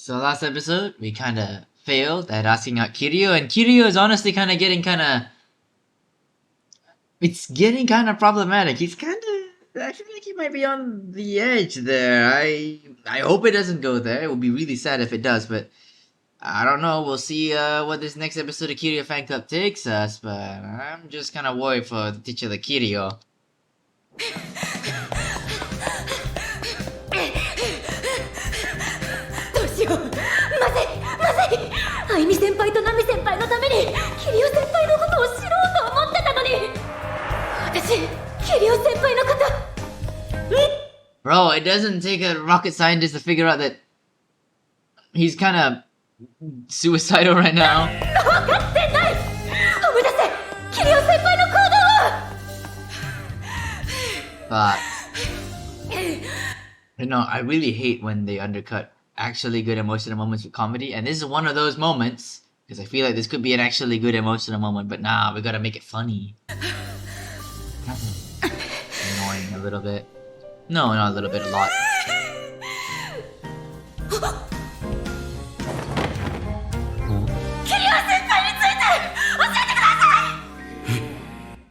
So last episode, we kind of failed at asking out Kirio, and Kirio is honestly kind of getting kind of... It's getting kind of problematic. He's kind of... I feel like he might be on the edge there. I hope it doesn't go there. It would be really sad if it does, but... I don't know. We'll see what this next episode of Kirio Fanclub takes us, but I'm just kind of worried for the titular Kirio. アイミ先輩とナミ先輩のためにキリオ先輩のことを知ろうと思ってたのに私キリオ先輩のこと Bro, it doesn't take a rocket scientist to figure out that he's kind of suicidal right now. 分かってない思い出せキリオ先輩の行動を But you know, I really hate when they undercut actually good emotional moments with comedy, and this is one of those moments because I feel like this could be an actually good emotional moment, but nah, we gotta make it funny. Annoying a little bit. No, not a little bit, a lot.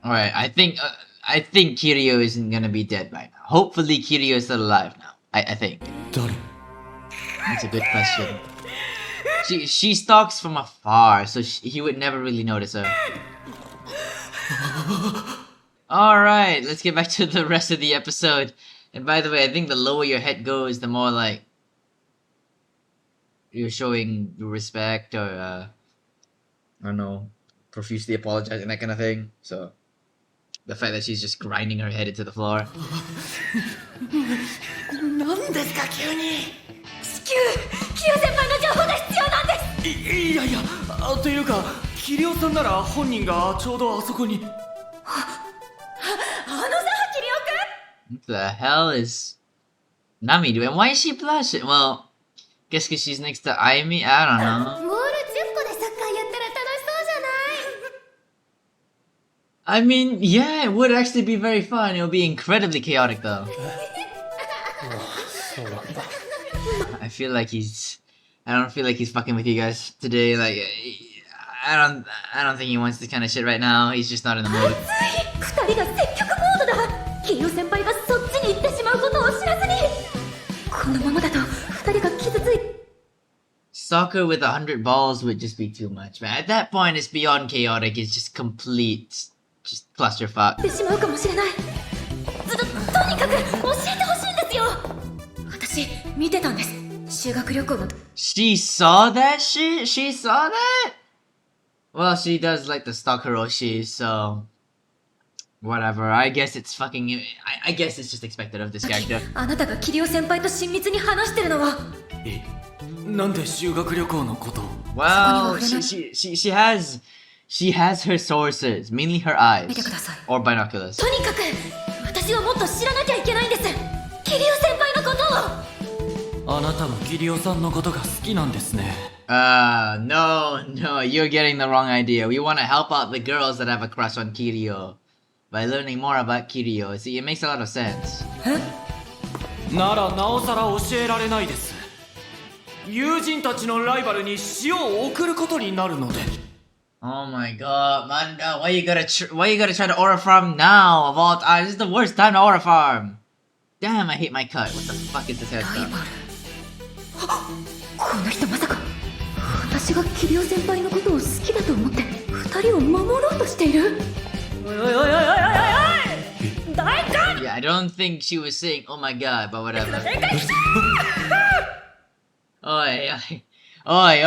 Alright, I think Kirio isn't gonna be dead by now. Hopefully Kirio is still alive now. I think. That's a good question. She stalks from afar, so he would never really notice her. Alright, let's get back to the rest of the episode. And by the way, I think the lower your head goes, the more like you're showing respect or I don't know, profusely apologizing, that kind of thing. So the fact that she's just grinding her head into the floor. 何ですか急に至急キリオ先輩の情報が必要なんですいやいやというかキリオさんなら本人がちょうどあそこにあのさキリオくん What the hell is Nami doing? Why is she blushing? Well, guess because she's next to Aimi? I don't know. ボール10個でサッカーやったら楽しそうじゃない I mean, yeah, it would actually be very fun. It would be incredibly chaotic though. I feel like I don't feel like he's fucking with you guys today. Like, I don't think he wants this kind of shit right now. He's just not in the mood. 2人が積極モードだキリオ先輩がそっちに行ってしまうことを知らずにこのままだと2人が傷つい Soccer with 100 balls would just be too much, man. At that point, it's beyond chaotic. It's just complete, just clusterfuck. てしまうかもしれないとにかく教えてほしいんですよ私見てたんです修学旅行の She saw that shit? She saw that? Well, she does like the stalker Roshi, so... Whatever, I guess it's fucking... I guess it's just expected of this character. あなたがキリオ先輩と親密に話してるのはなんで修学旅行のことを Well, she has her sources, mainly her eyes. 見てください Or binoculars. とにかく私はもっと知らなきゃいけないんですキリオ先輩のことをあなたはキリオさんのことが好きなんですね No, you're getting the wrong idea. We want to help out the girls that have a crush on Kirio by learning more about Kirio. See, it makes a lot of sense. ならなおさら教えられないです友人たちのライバルに塩を送ることになるので Oh my god, Manda, why you gotta try to aura farm now of all time? This is the worst time to aura farm. Damn, I hate my cut. What the fuck is this haircut? この人まさか私がキリオ先輩のことを好きだと思って2人を守ろうとしているおいおいおいおいおいおいおい大胆 Yeah, I don't think she was saying oh my god, but whatever. Oi, oi.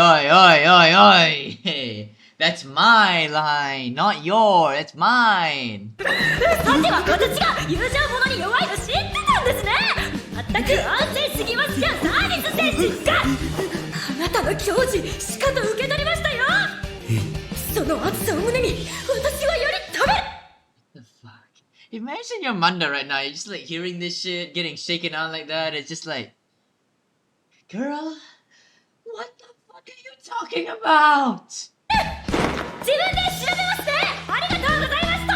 Hey, that's my line, not yours. That's mine. さては私が友情者に弱いの知ってたんですねまったく安静すぎますじゃサービス精神かあなたの矜持しかと受け取りましたよその熱さを胸に私はより食べる What the fuck? Imagine you're Manda right now. You're just like hearing this shit, getting shaken out like that. It's just like, girl, what the fuck are you talking about? 自分で調べますねありがとうございました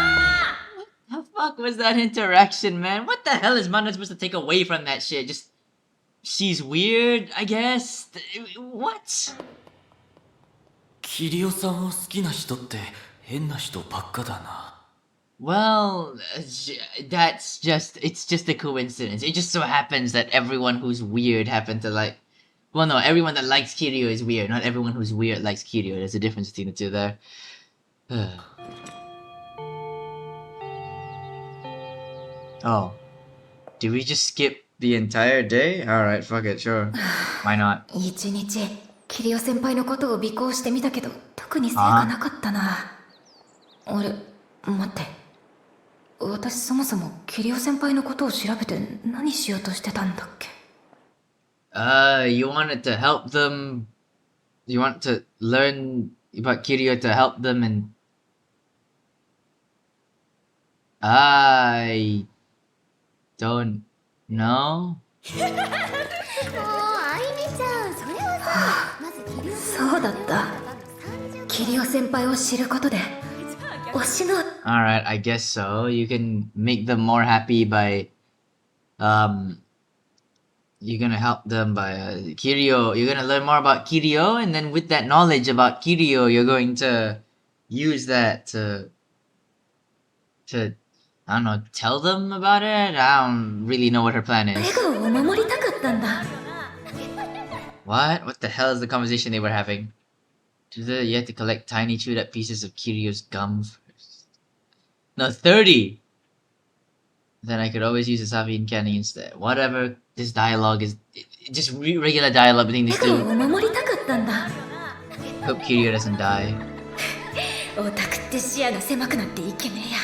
What the fuck was that interaction, man? What the hell is Manda supposed to take away from that shit? Just she's weird, I guess. What? キリオさんを好きな人って変な人ばっかだな。Well, it's just a coincidence. It just so happens that everyone who's weird happened to like. Well, no, everyone that likes Kirio is weird. Not everyone who's weird likes Kirio. There's a difference between the two there. Oh. Did we just skip the entire day? Alright, fuck it, sure. Why not? 一日キリオ先輩のことを尾行してみたけど特に成果なかったな。あれ待って、私そもそもキリオ先輩のことを調べて何しようとしてたんだっけ。You wanted to help them. You want to learn about Kirio to help them, and I don't know. そうだった。キリオ先輩を知ることで推しの Alright, I guess so. You can make them more happy by you're gonna help them by Kirio. You're gonna learn more about Kirio, and then with that knowledge about Kirio, you're going to use that to I don't know, tell them about it? I don't really know what her plan is. 笑顔を守りたかったんだ。 What? What the hell is the conversation they were having? You have to collect tiny chewed up pieces of Kirio's gum first. No, 30! Then I could always use the Sabian candy instead. Whatever, this dialogue is... just regular dialogue between these 笑顔 two. を守りたかったんだ。 Hope Kirio doesn't die. オタクって視野が狭くなっていけねえや。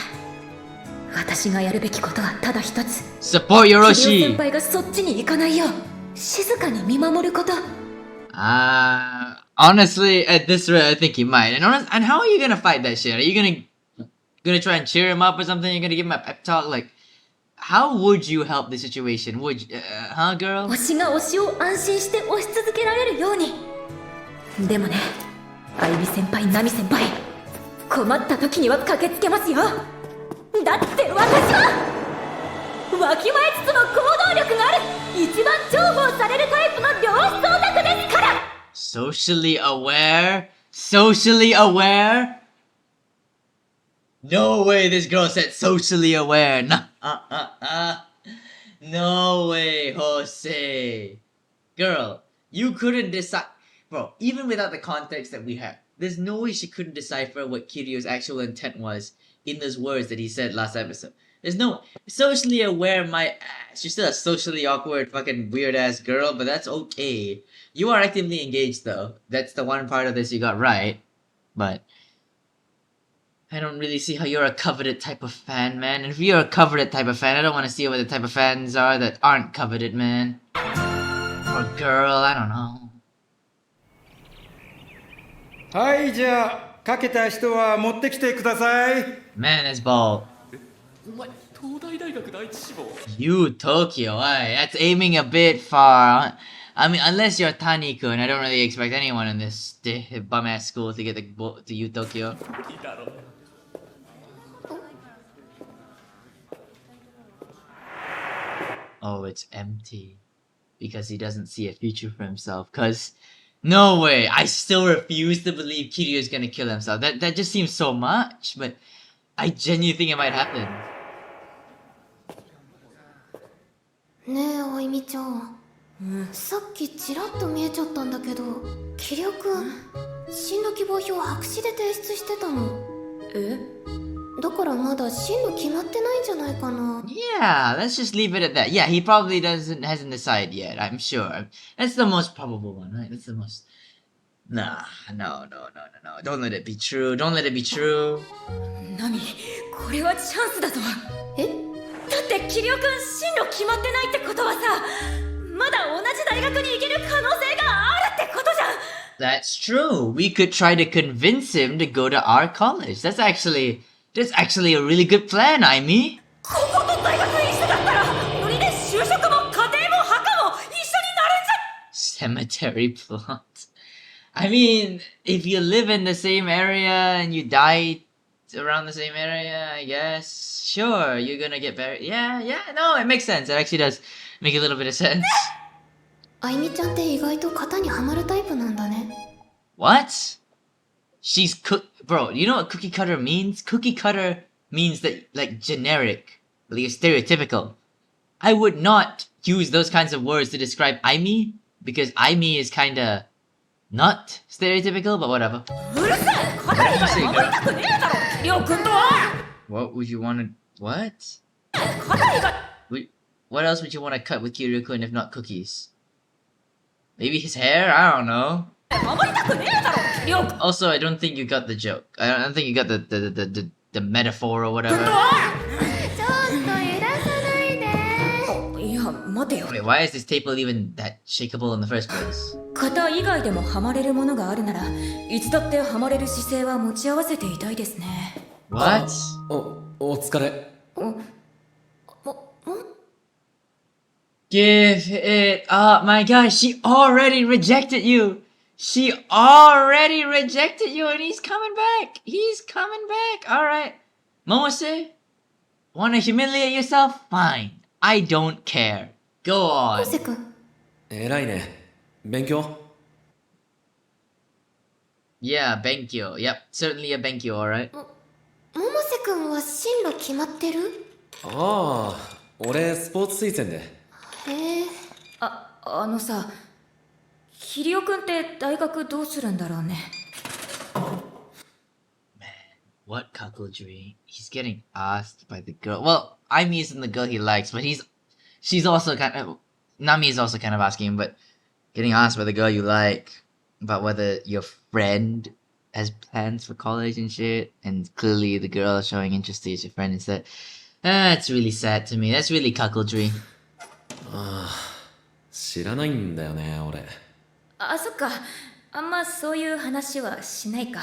私がやるべきことはただ一つ。 Support キリオ Yoroshi! 先輩がそっちに行かないよう静かに見守ること。 Honestly, at this rate, I think he might. And how are you gonna fight that shit? Are you gonna try and cheer him up or something? You're gonna give him a pep talk? Like, how would you help the situation? Would you, huh, girl? 推しが推しを安心して推し続けられるように。でもね、あゆみ先輩、ナミ先輩、困った時には駆けつけますよ。だって私はわきまえつつも行動力がある一番重宝されるタイプの良質オタクですから。 Socially aware? Socially aware? No way this girl said socially aware. No way, Jose. Girl, you couldn't decide. Bro, even without the context that we have, there's no way she couldn't decipher what Kirio's actual intent was in those words that he said last episode. There's no socially aware my ass. You're still a socially awkward fucking weird ass girl, but that's okay. You are actively engaged though. That's the one part of this you got right. But I don't really see how you're a coveted type of fan, man. And if you're a coveted type of fan, I don't want to see what the type of fans are that aren't coveted, man. Or girl, I don't know. はい、じゃあかけた人は持ってきてください。 Man, that's bald. お前東大大学第一志望 You, Tokyo, that's aiming a bit far. I mean, unless you're Tani-kun, I don't really expect anyone in this bum-ass school to get to you, Tokyo. いいだろう Oh, it's empty. Because he doesn't see a future for himself. Cause, no way, I still refuse to believe Kirio's gonna kill himself. That just seems so much, but I genuinely think it might happen. ねえあいみちゃん、さっきちらっと見えちゃったんだけど、キリオくん進路希望票白紙で提出してたの。え？だからまだ進路決まってないんじゃないかな。 Yeah, let's just leave it at that. Yeah, he probably hasn't decided yet, I'm sure. That's the most probable one, right? That's the most... Nah, no. Don't let it be true. Don't let it be true. ナミ、これはチャンスだぞ。え？だってキリオくん進路決まってないってことはさ、まだ同じ大学に行ける可能性があるってことじゃん。 That's true. We could try to convince him to go to our college. That's actually a really good plan, Aimi. ここと大学一緒だったら、ノリで就職も家庭も墓も一緒になるんじゃ。 Cemetery plot. I mean, if you live in the same area and you die around the same area, I guess, sure, you're gonna get buried. Yeah, no, it makes sense. It actually does make a little bit of sense. あいみちゃんって意外と型にはまるタイプなんだね。What? She's bro, you know what cookie cutter means? Cookie cutter means that, like, generic, like stereotypical. I would not use those kinds of words to describe Aimi, because Aimi is kinda not stereotypical, but whatever. うるせえ、肩以外守りたくねえだろ、キリオ君とは。 What would you wanna... What? 肩以外 What else would you want to cut with Kiryu-kun if not cookies? Maybe his hair? I don't know. 守りたくねえだろ、キリオ君 Also, I don't think you got the joke. I don't think you got the metaphor or と whatever. は。ちょっと揺らさないで。いや、待てよ。 Wait, why is this table even that shakeable in the first place? 肩以外でもハマれるものがあるなら、いつだってハマれる姿勢は持ち合わせていたいですね。What? お疲れ。Give it up, my God, she already rejected you. She already rejected you and he's coming back. He's coming back. Alright. Momose, wanna humiliate yourself? Fine. I don't care. Go モ on. セ君、偉いね。勉強 Yeah, Benkyo. Yep, certainly a Benkyo, alright. モセ君は進路決まってる？ああ、俺スポーツ推薦で。へえ。あのさ、キリオ君って大学どうするんだろうね。What cuckoldry? He's getting asked by the girl. Well, Aimi isn't the girl he likes, but she's also kind of, Nami is also kind of asking him, but getting asked by the girl you like about whether your friend has plans for college and shit, and clearly the girl showing interest to your friend instead. That's really sad to me. That's really cuckoldry. ああ、知らないんだよね、俺。あ、そっか。あんまそういう話はしないか。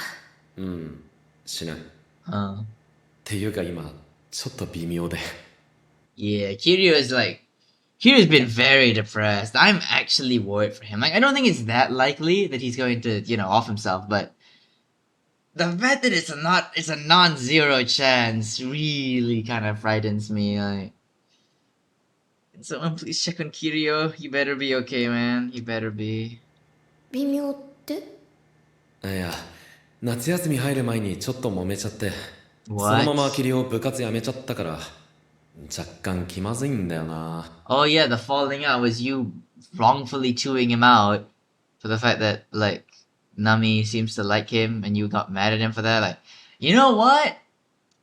うん、しない。っ Huh. ていうか今、ちょっと微妙で。Yeah, Kirio's been very depressed. I'm actually worried for him. Like, I don't think it's that likely that he's going to, off himself, but the fact that it's a non-zero chance really kind of frightens me. Like, someone please check on Kirio. You better be okay, man. You better be. 微妙って？いや、夏休み入る前にちょっと揉めちゃって、そ What? のままキリを部活辞めちゃったから、若干気まずいんだよな。Oh yeah, the falling out was you wrongfully chewing him out for the fact that, like, Nami seems to like him and you got mad at him for that. Like, you know what?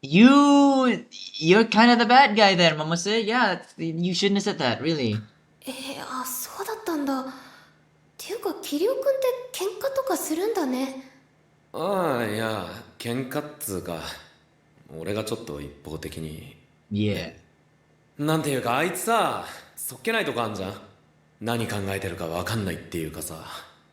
You're kind of the bad guy there, Momose. Yeah, you shouldn't have said that, really. あ、そうだったんだ。っていうか、キリオ君って喧嘩とかするんだね。ああ、いや、喧嘩っつうか、俺がちょっと一方的に。Yeah. なんていうか、あいつさ、そっけないとこあんじゃん。何考えてるかわかんないっていうかさ。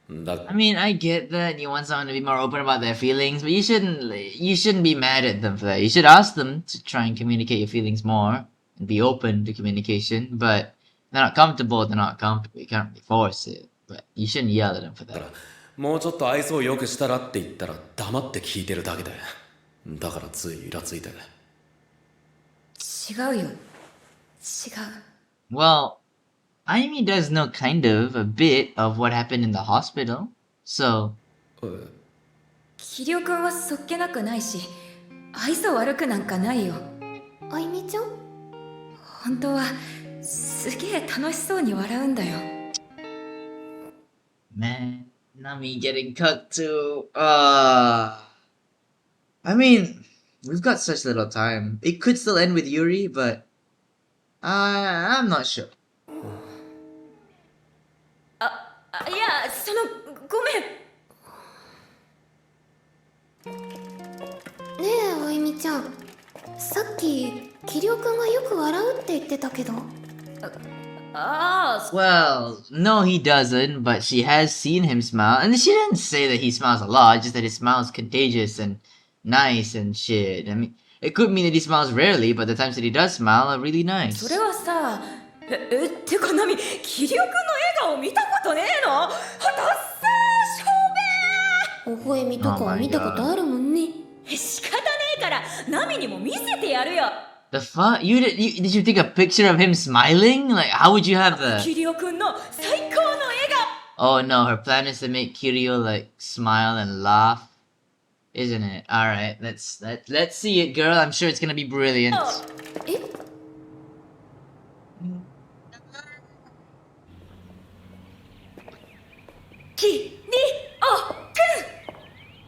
I mean, I get that you want someone to be more open about their feelings, but you shouldn't be mad at them for that. You should ask them to try and communicate your feelings more and be open to communication. But if they're not comfortable, they're not comfortable. You can't force it. But you shouldn't yell at them for だから that. もうちょっと愛想を良くしたらって言ったら黙って聞いてるだけで。だからついイラついて。違うよ。違う。 Well, Aimi does know kind of a bit of what happened in the hospital, so キリオ君はそっけなくないし、愛想悪くなんかないよ。あいみちゃん？本当はすげえ楽しそうに笑うんだよ。 man, Nami getting cut too. I mean, we've got such little time. It could still end with Yuri, but I'm not sure. いや、ごめん。ねえ、あいみちゃん。さっき、キリオ君がよく笑うって言ってたけど。ああ、 Well, no, he doesn't, but she has seen him smile, and she didn't say that he smiles a lot, just that his smile is contagious and nice and shit. I mean, it could mean that he smiles rarely, but the times that he does smile are really nice. それはさ、ってかナミ、キリオ君の笑顔見たことねえの？はたっせー、しょべ微笑みとかは見たことあるもんね。ー。仕方ねえから、ナミにも見せてやるよ。The fuck? Did you take a picture of him smiling? Like, how would you have キ the... リオ君の最高の笑 Oh no, her plan is to make Kirio like smile and laugh, isn't it? All right, let's see it, girl. I'm sure it's gonna be brilliant. えキリオ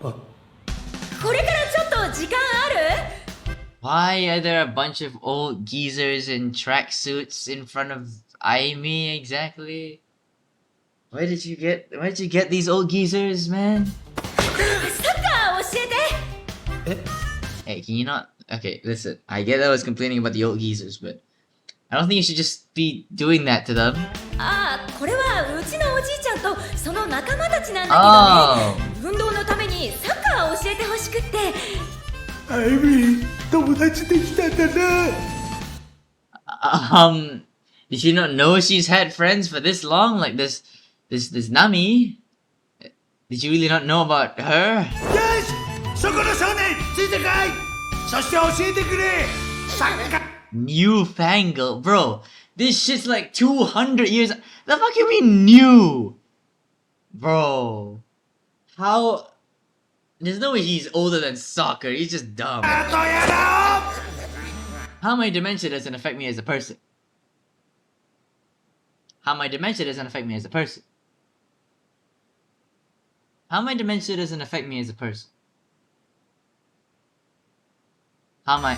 くんこれからちょっと時間ある？ Why are there a bunch of old geezers in tracksuits in front of Aimi exactly? Where did you get these old geezers, man? サッカー教えて。 Hey, can you not? Okay, listen. I get that I was complaining about the old geezers, but I don't think you should just be doing that to them. ああ、これはうちのおじいちゃんとその仲間たちなんだけどね。運動のためにサッカーを教えてほしくって。アイミー、友達できたんだな。Did you not know she's had friends for this long? Like this Nami? Did you really not know about her? よし、そこの少年、ついてこい。そして教えてくれ。サッカー。New Fangled, bro. This shit's like 200 years. The fuck you mean new? Bro. How? There's no way he's older than soccer. He's just dumb. How my dementia doesn't affect me as a person? How my dementia doesn't affect me as a person? How my dementia doesn't affect me as a person? How my...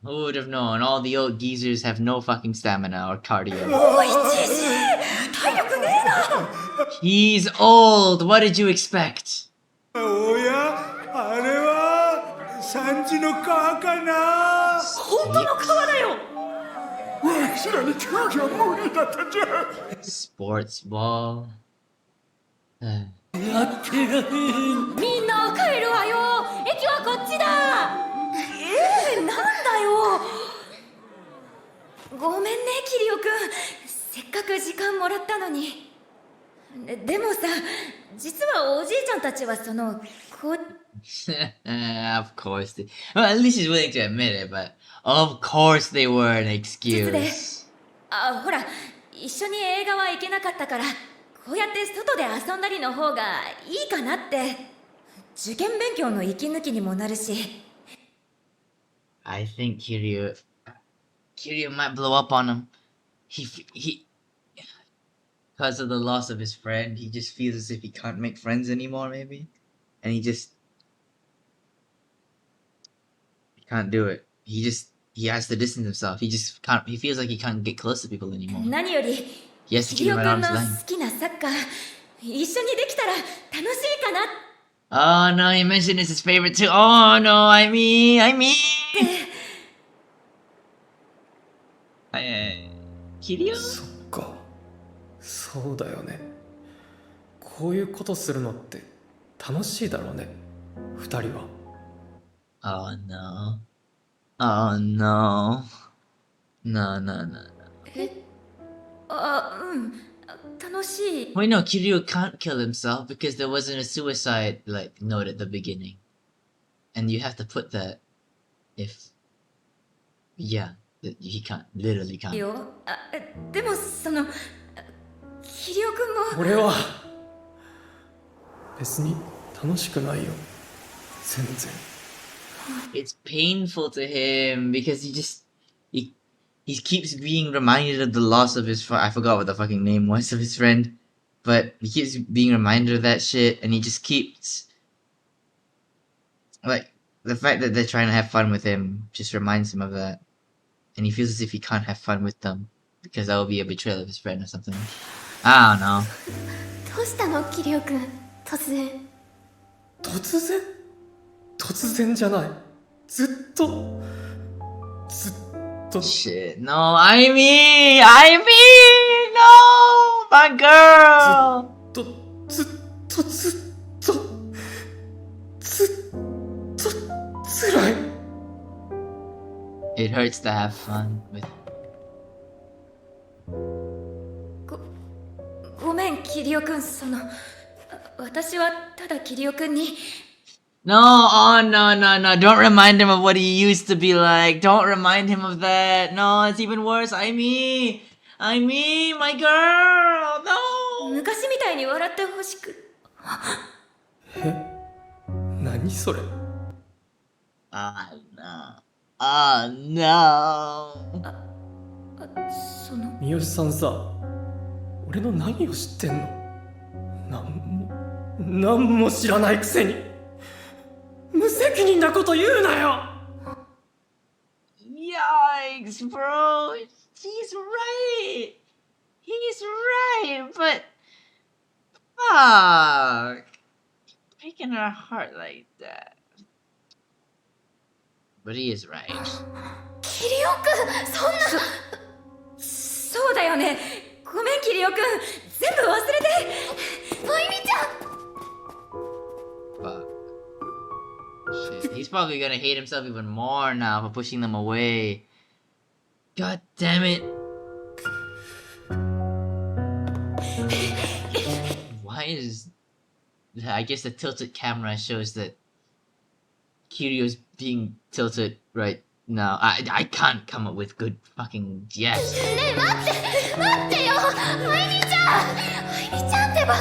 Who would have known? All the old geezers have no fucking stamina or cardio. おい、じじい、体力ねえな。 He's old. What did you expect? おや、あれは三時の川かな。本当の川だよ。わしらに競技は無理だったじゃ。Sports ball. みんな帰るわよ。駅はこっちだ。なんだよ。ごめんね、キリオくん。せっかく時間もらったのに。でもさ、実はおじいちゃんたちはそのOf course they... Well, at least he's willing to admit it, but of course they were an 実で、 excuse. あ、ほら、一緒に映画は行けなかったから、こうやって外で遊んだりの方がいいかなって。受験勉強の息抜きにもなるし。I think Kirio might blow up on him. Because of the loss of his friend, he just feels as if he can't make friends anymore, maybe, and he can't do it. He has to distance himself. He just can't. He feels like he can't get close to people anymore. 何より、 He has to キ keep リオ him く at んの arm's length. 好きなサッカー、一緒にできたら楽しいかな。 Oh no, he mentioned it's his favorite too. Oh no, I mean. Kirio? そっか、そうだよね。こういうことするのって楽しいだろうね、二人は。 Oh no. Oh no. No. あ、うん、楽しい。 Wait, no, Kirio can't kill himself because there wasn't a suicide note at the beginning. And you have to put that if yeah, he can't, literally can't. よ、あ、でもそのキリオくんも。俺は別に楽しくないよ、全然。 It's painful to him because he keeps being reminded of the loss of his I forgot what the fucking name was of his friend, but he keeps being reminded of that shit, and he just keeps like the fact that they're trying to have fun with him just reminds him of that, and he feels as if he can't have fun with them because that will be a betrayal of his friend or something. I don't know. どうしたのキリオくん、突然。突然じゃない。ずっと Shit, no, Aimi, no, my girl. ずっと辛い。 It hurts to have fun with. ごめん、キリオくん。その私はただキリオくんに。No, oh no. Don't remind him of what he used to be like. Don't remind him of that. No, it's even worse. Aimi, my girl. No. 昔みたいに笑ってほしく。何それ Ah no. Oh no. その三好さんさ俺の何を知ってんのなんも知らないくせに無責任なこと言うなよ Yikes, bro. He's right. He's right, but fuck. Breaking her heart like that. But he is right. キリオくん、そんな。そうだよね。ごめんキリオくん、全部忘れて。あいみちゃん。 Fuck. Shit. He's probably gonna hate himself even more now for pushing them away. God damn it. Why is... I guess the tilted camera shows that Kirio's being tilted right now. I can't come up with good fucking yes. ねえ、待ってよ。あいみちゃん。あいみちゃんってば。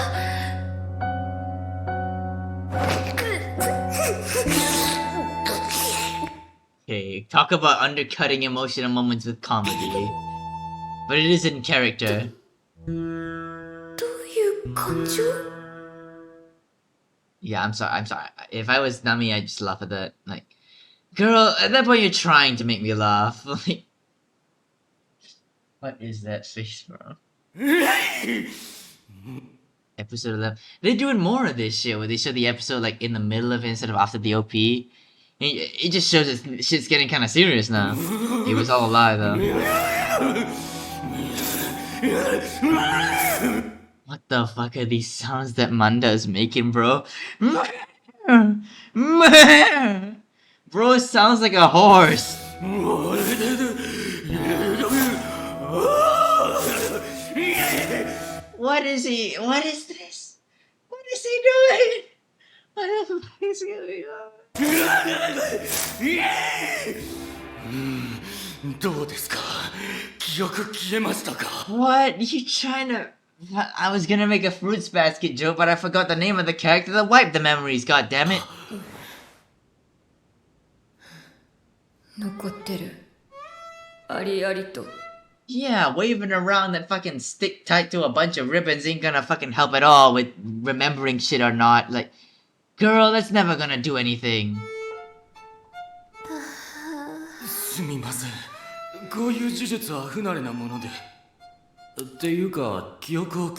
Okay, talk about undercutting emotional moments with comedy. But it is in character. どういう感情？ Yeah, I'm sorry. If I was Nami, I'd just laugh at that. Like, girl, at that point you're trying to make me laugh. Like, what is that face, bro? Episode 11. They're doing more of this shit where they show the episode like in the middle of it instead of after the OP. It just shows that shit's getting kind of serious now. It was all a lie though. What the fuck are these sounds that Manda is making, bro? Bro, it sounds like a horse. What is he? What is this? What is he doing? What the fuck is going on? どうですか記憶消えましたか What? You trying to... I was gonna make a fruits basket joke, but I forgot the name of the character that wiped the memories, god damn it. 残ってる。ありありと。 Yeah, waving around that fucking stick tied to a bunch of ribbons ain't gonna fucking help at all with remembering shit or not. Like, girl, that's never gonna do anything. すみませんこういう呪術は不慣れなものでっていうか記憶を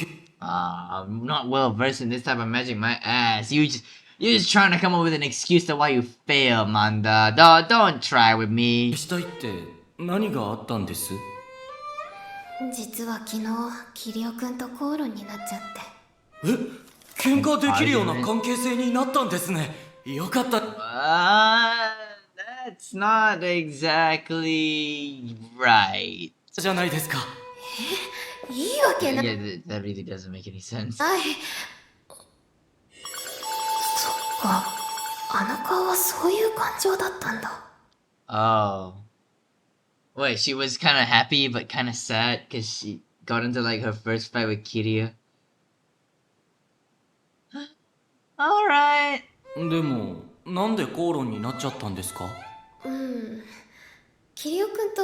I'm not well versed in this type of magic, my ass. You're just trying to come up with an excuse to why you fail, Manda. Don't try with me. したいって何があったんです実は昨日キリオくんと口論になっちゃって。喧嘩できるような関係性になったんですねよかった That's not exactly right. じゃないですかいいわけな Yeah, that really doesn't make any sense. い。そっか、あの顔はそういう感情だったんだ。 Oh. Wait, she was kind of happy but kind of sad because she got into like her first fight with Kirio. Alright. でもなんで口論になっちゃったんですかキリオくんと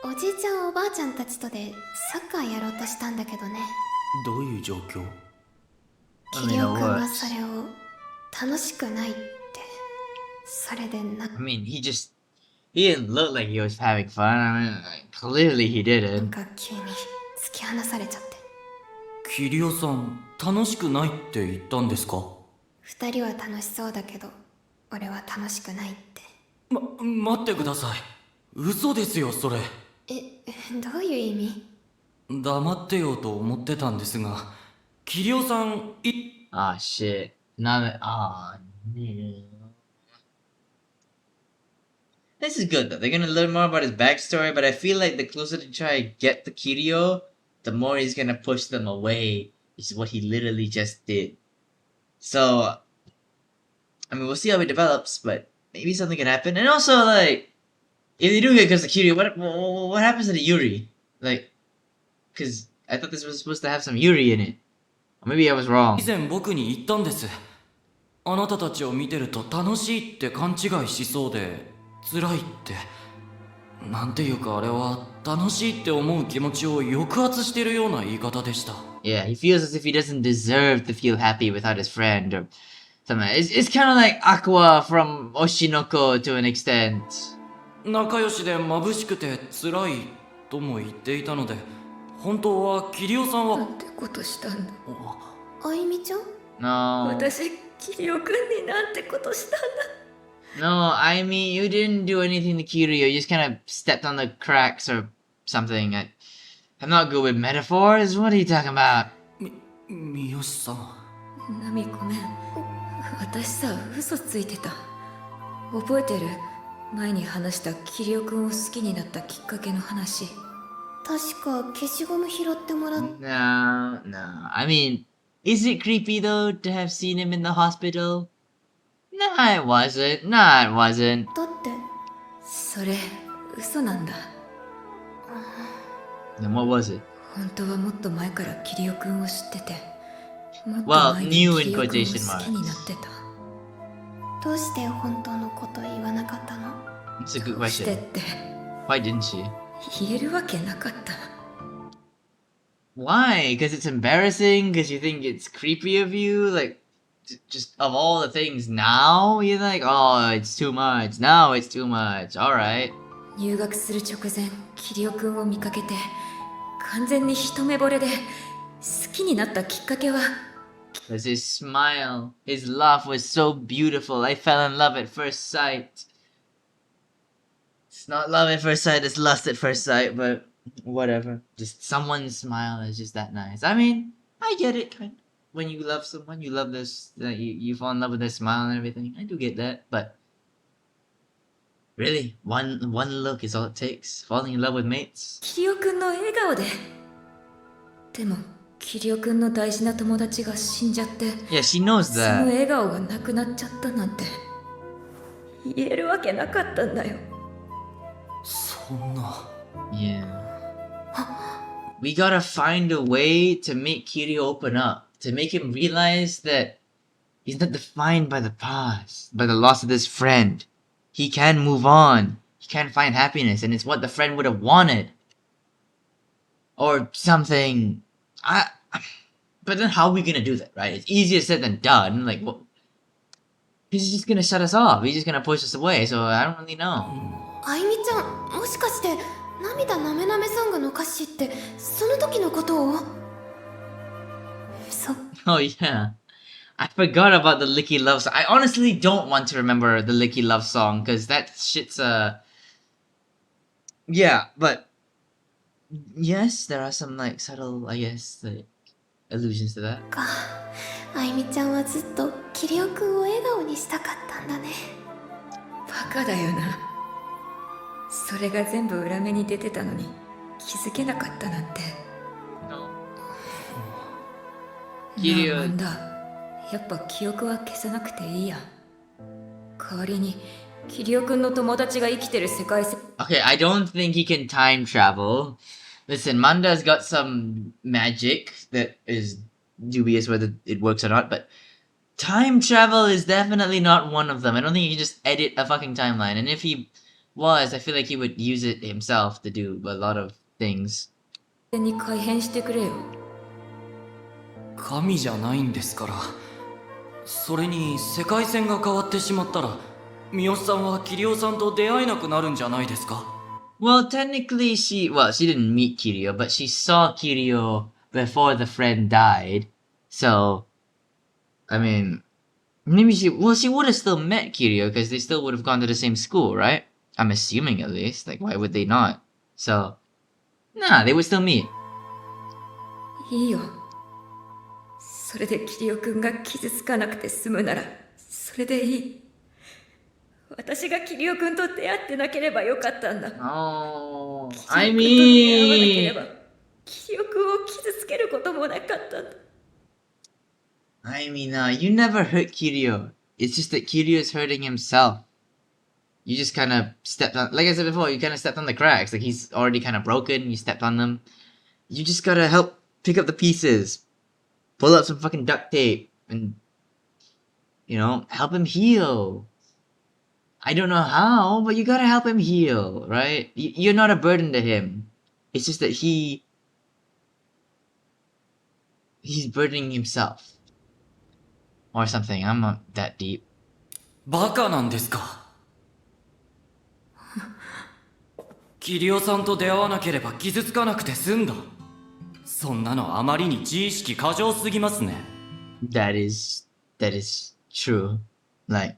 おじいちゃんおばあちゃんたちとでサッカーやろうとしたんだけどね。どういう状況キリオくんがそれを楽しくないって。それでI mean, he didn't look like he was having fun. I mean, clearly he なん didn't. か急に突き放されちゃって。キリオさん楽しくないって言ったんですか二人は楽しそうだけど、俺は楽しくないって。待ってください嘘ですよそれどういう意味？黙ってようと思ってたんですがキリオさん Ah, shit. Now that... Ah, no. This is good though. They're gonna learn more about his backstory, but I feel like the closer they try to get to Kirio, the more he's gonna push them away. Which is what he literally just did. So, I mean, we'll see how it develops, but maybe something can happen. And also, like, if they do get close to Kirio, what happens to the Yuri? Like, because I thought this was supposed to have some Yuri in it. Or maybe I was wrong. 以前僕に言ったんです。あなたたちを見てると楽しいって勘違いしそうで辛いって。なんていうかあれは楽しいって思う気持ちを抑圧してるような言い方でした。Yeah, he feels as if he doesn't deserve to feel happy without his friend or something. It's kind of like Aqua from Oshinoko to an extent. 仲良しで眩しくて辛いとも言っていたので、本当はキリオさんは。なんてことしたんだ。あいみちゃん No. 私、キリオくんになんてことしたんだ。No, Aimi, you didn't do anything to Kirio. You just kind of stepped on the cracks or something. I'm not good with metaphors. What are you talking about? 三好さん。ナミごめん。私さ、嘘ついてた。覚えてる？前に話したキリオくんを好きになったきっかけの話。確か消しゴム拾ってもらっ No. I mean, is it creepy though to have seen him in the hospital? No, it wasn't.たってそれ、嘘なんだ。Then what was it? 本当はもっと前からキリオくんを知ってて、もっと Well, 前に new キ in リオくんを quotation 好きになってた。どうして本当のこと言わなかったの It's a good どうしてっ question. て Why didn't she? 言えるわけなかった。Why? Because it's embarrassing? Because you think it's creepy of you? Like, just of all the things now, you're like, oh, it's too much. Now it's too much. Alright. 入学する直前、キリオくんを見かけて、完全に一目惚れで、好きになったきっかけは、Because his smile, his laugh was so beautiful. I fell in love at first sight. It's not love at first sight, it's lust at first sight, but whatever. Just someone's smile is just that nice. I mean, I get it, kind of. When you love someone, you love this, you fall in love with their smile and everything. I do get that, but really, one look is all it takes. Falling in love with mates. キリオくんの笑顔で。でも、キリオくんの大事な友達が死んじゃって、 Yeah, she knows その that. 笑顔がなくなっちゃったなんて、言えるわけなかったんだよ。そんな。Yeah. We gotta find a way to make Kirio open up. To make him realize that he's not defined by the past, by the loss of this friend. He can move on. He can find happiness, and it's what the friend would have wanted. Or something. But then how are we gonna do that, right? It's easier said than done. Like, what? He's just gonna shut us off. He's just gonna push us away, so I don't really know. あいみちゃんもしかして涙なめなめソングの歌詞ってその時のことをそ Oh, yeah. I forgot about the Licky Love song. I honestly don't want to remember the Licky Love song, because that shit's Yeah, but... Yes, there are some, like, subtle, I guess, like, allusions to that. かあいみちゃんはずっとキリオくんを笑顔にしたかったんだねバカだよな。それが全部裏目に出てたのに、気づけなかったなんて。なんだ、やっぱ記憶は消さなくていいや。代わりにキリオくんの友達が生きてる世界線。 Okay, I don't think he can time travel. Listen, Manda's got some magic that is dubious whether it works or not, but time travel is definitely not one of them. I don't think he can just edit a fucking timeline, and if he was, I feel like he would use it himself to do a lot of things. に改変してくれよ。神じゃないんですから。それに世界線が変わってしまったら、三好さんはキリオさんと出会えなくなるんじゃないですか。Well, technically she didn't meet Kirio, but she saw Kirio before the friend died. So, I mean, maybe she would have still met Kirio because they still would have gone to the same school, right? I'm assuming at least. Like, why would they not? So, nah, they would still meet. いいよ。それでキリオくんが傷つかなくて済むなら、それでいい。私がキリオくんと出会ってなければよかったんだ。 Oh, キリオくんと出会わなけ Aimi! れば、キリオくんを傷つけることもなかったんだ。Aimi, nah, you never hurt Kirio. It's just that Kiryu is hurting himself. You just kind of stepped on, like I said before, you kind of stepped on the cracks. Like he's already kind of broken. You stepped on them. You just gotta help pick up the pieces, pull out some fucking duct tape, and help him heal. I don't know how, but you gotta help him heal, right? You're not a burden to him. It's just that he's burdening himself. Or something. I'm not that deep. バカなんですか。キリオさんと出会わなければ傷つかなくて済んだ。そんなのあまりに自意識過剰すぎますね。That is true. Like,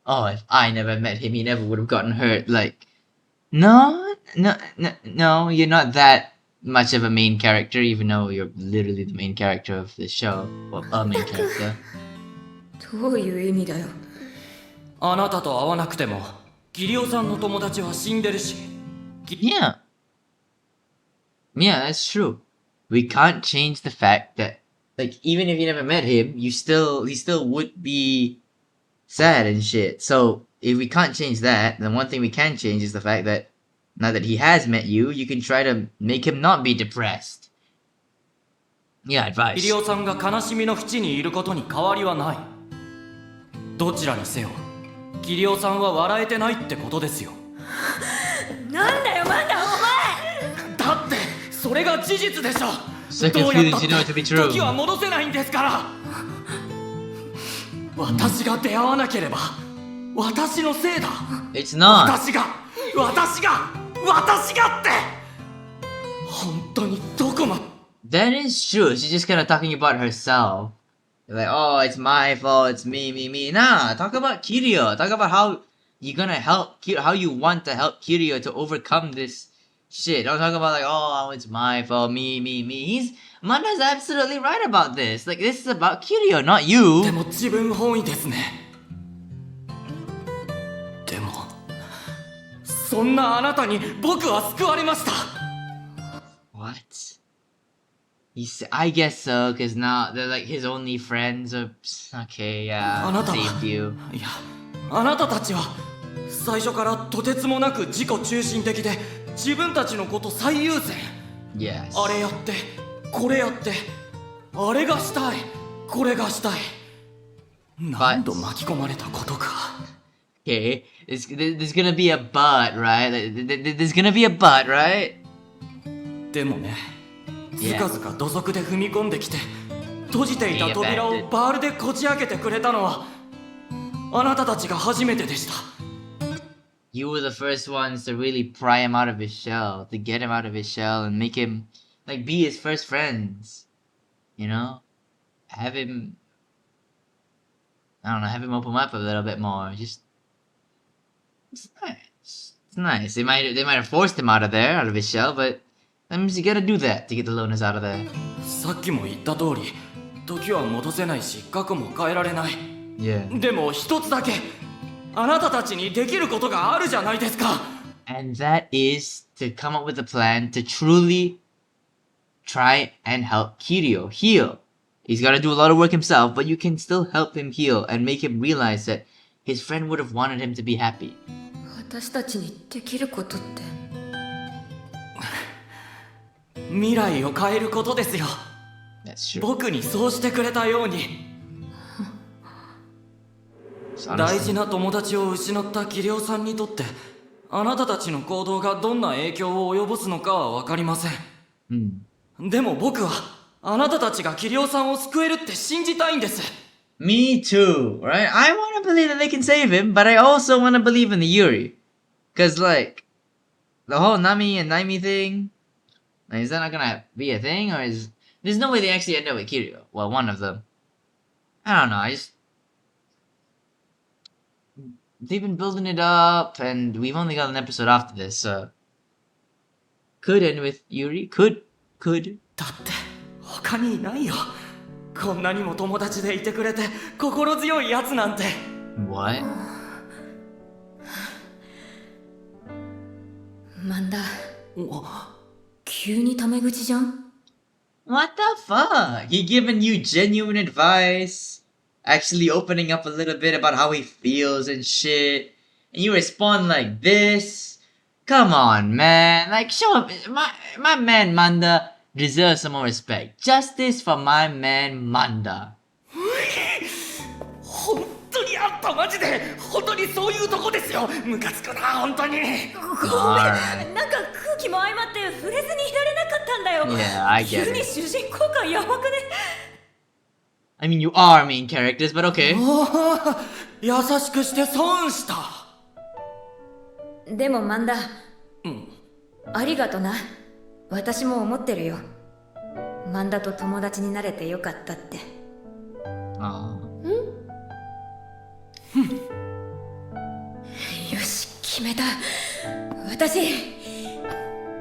oh, if I never met him, he never would have gotten hurt. Like, no, you're not that much of a main character, even though you're literally the main character of the show. Well, a main character. どういう意味だよ。あなたと会わなくても、キリオさんの友達は死んでるし。Yeah, that's true. We can't change the fact that, like, even if you never met him, he still would be sad and shit. So if we can't change that, then one thing we can change is the fact that now that he has met you, you can try to make him not be depressed. Yeah, advice. キリオさんが悲しみの淵にいることに変わりはない。どちらにせよ、キリオさんは笑えてないってことですよ。なんだよまだお前。だってそれが事実でしょ。 Second どうや feelings ったっ you know it to be て true. 時は戻せないんですから。私が出会わなければ私のせいだ。 It's not. 私がって本当にどこま That is true. She's just kind of talking about herself. Like, oh, it's my fault. It's me. Nah, talk about Kirio. Talk about how you're gonna help, how you want to help Kirio to overcome this shit. Don't talk about like, oh, it's my fault. Me. Manda's absolutely right about this. Like, this is about Kirio, not で you. も自分本位ですね。でもそんなあなたに僕は救われました。 What? I guess so, cause now they're like his only friends. Or okay, yeah, あなたは saved you. いや、あなたたちは最初からとてつもなく自己中心的で自分たちのこと最優先。 Yes. あれやってこれやってあれがしたいこれがしたい。何度巻き込まれたことか。 Okay, there's gonna be a but, right? There's gonna be a but, right? でもね、ず Yeah. かずか土足で踏み込んできて閉じていた扉をバールでこじ開けてくれたのはあなたたちが初めてでした。 You were the first ones to really pry him out of his shell, to get him out of his shell and make him, like, be his first friends. You know? Have him, I don't know, have him open up a little bit more. Just, it's nice. It's nice. They might have forced him out of his shell, but that means you gotta do that to get the loners out of there. さっきも言った通り時は戻せないし過去も変えられない。 Yeah. でも一つだけあなたたちにできることがあるじゃないですか。 And that is to come up with a plan to truly try and help Kirio heal. He's got to do a lot of work himself, but you can still help him heal and make him realize that his friend would have wanted him to be happy. 私たちにできることって。未来を変えることですよ。 That's true. 僕にそうしてくれたように。 It's 大 honestly- 事な友達を失ったキリオさんにとってあなたたちの行動がどんな影響を及ぼすのかは分かりません。 Hmm. でも僕はあなたたちがキリオさんを救えるって信じたいんです。 Me too, right? I want to believe that they can save him, but I also want to believe in the Yuri. Because, like, the whole Nami and Naimi thing, like, is that not gonna be a thing? Or is... There's no way they actually end up with Kirio. Well, one of them. I don't know, they've been building it up, and we've only got an episode after this, so... Could end with Yuri. Could. だって他にいないよ。こんなにも友達でいてくれて心強いやつなんて。 What? マンダ、急にタメ口じゃん。 What the fuck? He giving you genuine advice. actually opening up a little bit about how he feels and shit, and you respond like this. Come on, man. Like, show up. My man Manda deserves some more respect. Justice for my man Manda. 本当にあんたマジで本当にそういうとこですよ。ムカつくな本当に。ごめん、 Alright. なんか空気も相まって触れずにいられなかったんだよ。 Yeah, I get 急に it. 主人公感やばくね。 I mean, you are main characters, but okay. ああ、優しくして損した。でもマンダ、うん。ありがとな。私も思ってるよ。マンダと友達になれてよかったって。 Aw. よし、決めた。私、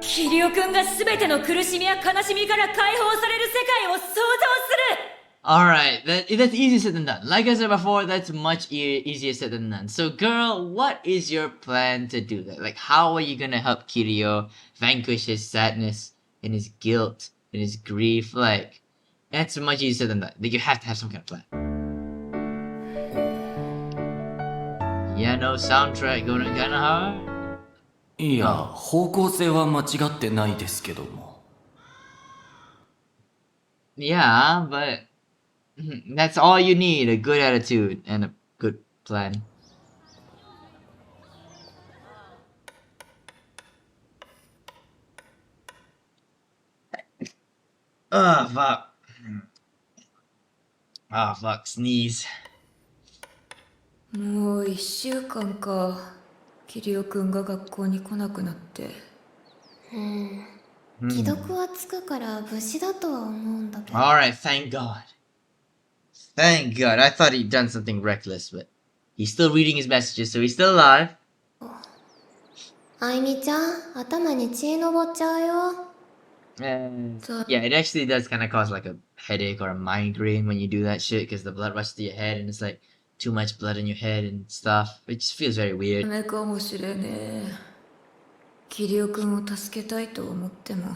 キリオくんが全ての苦しみや悲しみから解放される世界を想像する。 Alright, that's easier said than done. Like I said before, that's much easier said than done. So, girl, what is your plan to do that? Like, how are you gonna help Kirio vanquish his sadness and his guilt and his grief? Like, that's much easier said than done. Like, you have to have some kind of plan. Yeah, no soundtrack going kinda hard. いや、方向性は間違ってないですけども。Yeah, but that's all you need, a good attitude and a good plan. Oh, fuck. Oh, fuck, sneeze. もう1週間か。キリオくんが学校に来なくなって。既読はつくから無事だとは思うんだけど。 Alright, thank God. Thank God. I thought he'd done something reckless, but he's still reading his messages, so he's still alive. あいみちゃん、頭に血のぼっちゃうよ。 And yeah, it actually does kind of cause like a headache or a migraine when you do that shit because the blood rushes to your head and it's like too much blood in your head and stuff. It just feels very weird. ダメかもしれねえ。キリオくんを助けたいと思っても、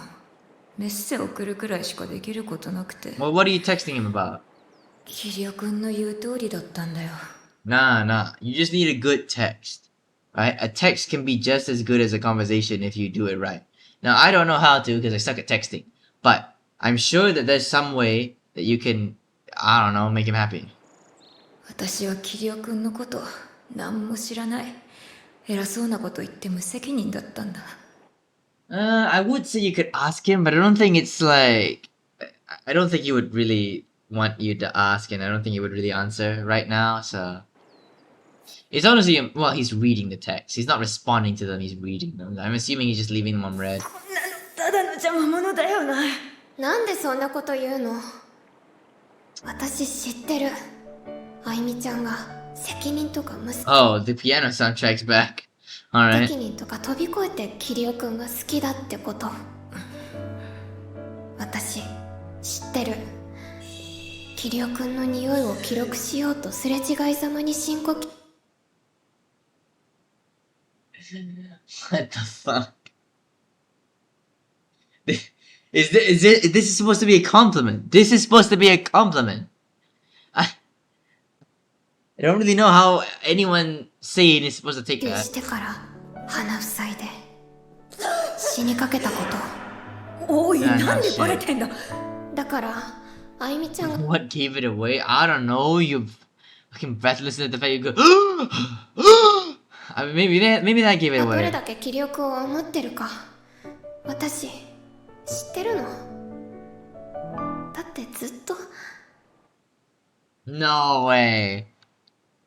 メッセ送るくらいしかできることなくて。 Well, what are you texting him about? キリオくんの言う通りだったんだよ。 Nah. You just need a good text. Right? A text can be just as good as a conversation if you do it right. Now, I don't know how to because I suck at texting. But I'm sure that there's some way that you can, I don't know, make him happy. 私はキリオくんのこと何も知らない。偉そうなこと言って無責任だったんだ。I would say you could ask him, but I don't think it's like... I don't think he would really want you to ask, and I don't think he would really answer right now, so... It's honestly... Well, he's reading the text. He's not responding to them, he's reading them. I'm assuming he's just leaving them on read. こんなのただの邪魔者だよな。なんでそんなこと言うの？私知ってる。あいみちゃんが責任とか無責 Oh, the piano soundtrack's back. Alright. 任とか飛び越えてキリオくんが好きだってこと。私知ってる。キリオくんの匂いを記録しようとすれ違いざまに深呼吸。 What the fuck? This is supposed to be a compliment. This is supposed to be a compliment. I don't really know how anyone saying is supposed to take し that. てから鼻塞いで死にかけたこおい、いやなんでバレてんだ。と。だからあいみちゃんが What gave it away? I don't know. You fucking breathless at the fact you go. I mean, maybe that gave it どれ away. だけ気力を思ってるか私知ってるの。だってずっと No way.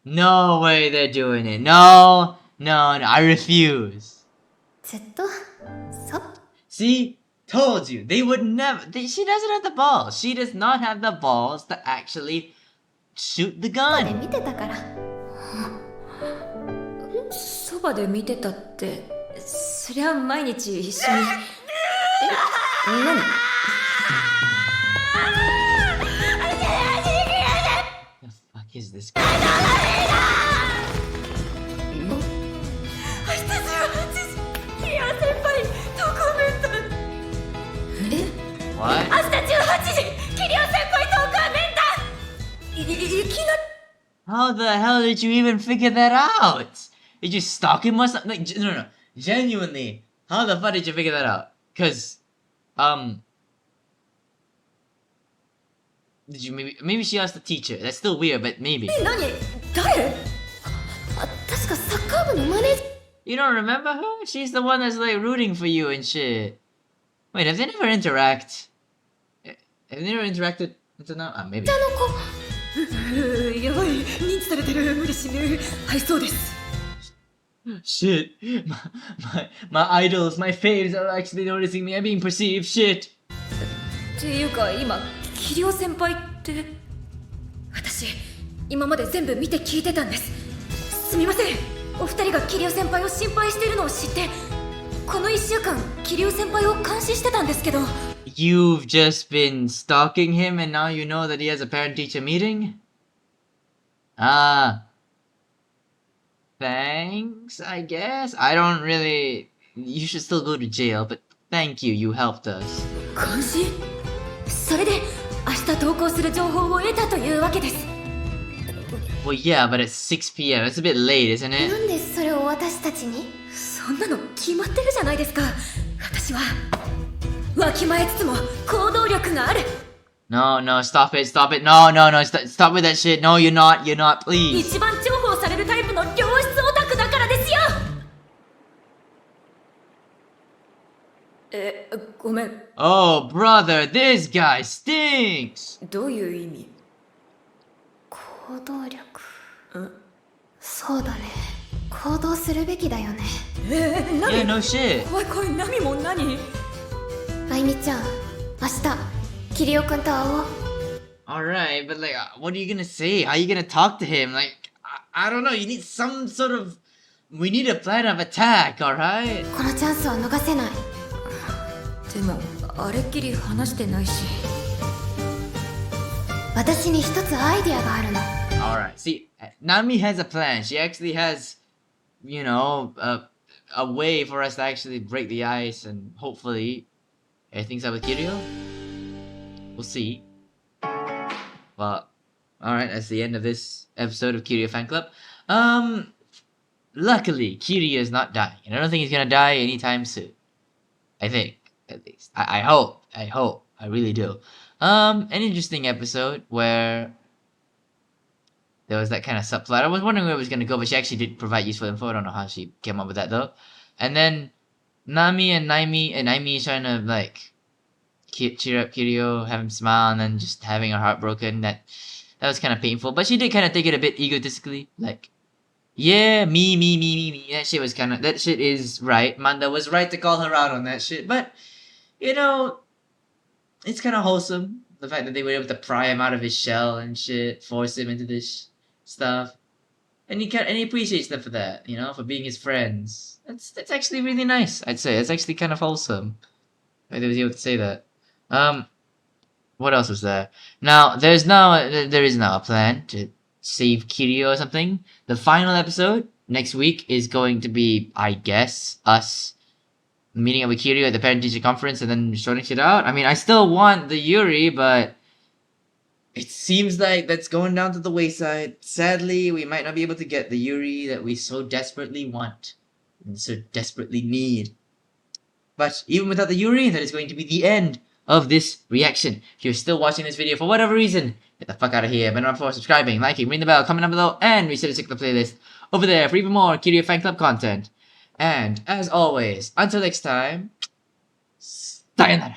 No way they're doing it. No. I refuse. ずっとそ See? Told you. They would never. She doesn't have the balls. She does not have the balls to actually shoot the で gun. 見てたから。そばで見てたって、そりゃ毎日一緒に。何？ The fuck is this guy? 明日18時、キリア先輩、ドコメント。What? 明日18時、キリア先輩、ドコメント。いきなり。How the hell did you even figure that out? Did you stalk him or something? Like, no. Genuinely, how the fuck did you figure that out? Cause, did you maybe she asked the teacher? That's still weird, but maybe. 何誰確かサッカー部のマネージャー You don't remember her? She's the one that's like rooting for you and shit. Wait, have they never interact? Have they never interacted until now? Ah, maybe. やばい認知されてる無理死ぬはいそうです Shit. My idols, my faves are actually noticing me. I'm being perceived. Shit. っていうか今キリオ先輩って私今まで全部見て聞いてたんですすみませんお二人がキリオ先輩を心配しているのを知ってこの1週間キリオ先輩を監視してたんですけど You've just been stalking him and now you know that he has a parent-teacher meeting? Ah. Thanks, I guess? I don't really... You should still go to jail, but thank you, you helped us. 監視それで明日投稿する情報を得たというわけです Well, yeah, but it's 6 p.m. It's a bit late, isn't な it? んでそれを私たちにそんなの決まってるじゃないですか私はわきまえつつも行動力がある No, stop it. No, stop with that shit. No, you're not, please. 一番重宝されるタイプの良質オタクだからですよごめん Oh, brother, this guy stinks! どういう意味行動力そうだね行動するべきだよね何 Yeah, no shit. 怖いナミも何あいみちゃん明日キリオくんと会おう Alright, but like, what are you gonna say? How are you gonna talk to him? Like, I don't know, you need some sort of... We need a plan of attack, alright? このチャンスは逃せないでもあれっきり話してないし私に一つアイディアがあるの Alright, see, Nami has a plan. She actually has, you know, a way for us to actually break the ice and hopefully everything's up with Kirio. We'll see. Well, alright, that's the end of this episode of Kirio Fanclub. Luckily, Kirio is not dying. And I don't think he's gonna die anytime soon. I think, at least. I hope. I really do. An interesting episode where there was that kind of subplot. I was wondering where it was gonna go, but she actually did provide useful info. I don't know how she came up with that though. And then Nami and Aimi is trying to like cheer up Kirio, have him smile, and then just having her heart broken. That was kind of painful. But she did kind of take it a bit egotistically, like, yeah, me. That shit is right. Manda was right to call her out on that shit. But you know, it's kind of wholesome. The fact that they were able to pry him out of his shell and shit, force him into this stuff, and he appreciates them for that. You know, for being his friends. That's actually really nice. I'd say it's actually kind of wholesome. That he was able to say that. What else was there? Now, there is now a plan to save Kirio or something. The final episode next week is going to be, I guess, us meeting up with Kirio at the parent-teacher conference and then sorting shit out. I mean, I still want the Yuri, but it seems like that's going down to the wayside. Sadly, we might not be able to get the Yuri that we so desperately want and so desperately need. But even without the Yuri, that is going to be the end of this reaction. If you're still watching this video for whatever reason, get the fuck out of here. But not for subscribing, liking, ring the bell, comment down below, and be sure to check the playlist over there for even more Kirio Fanclub content. And as always, until next time, sayonara.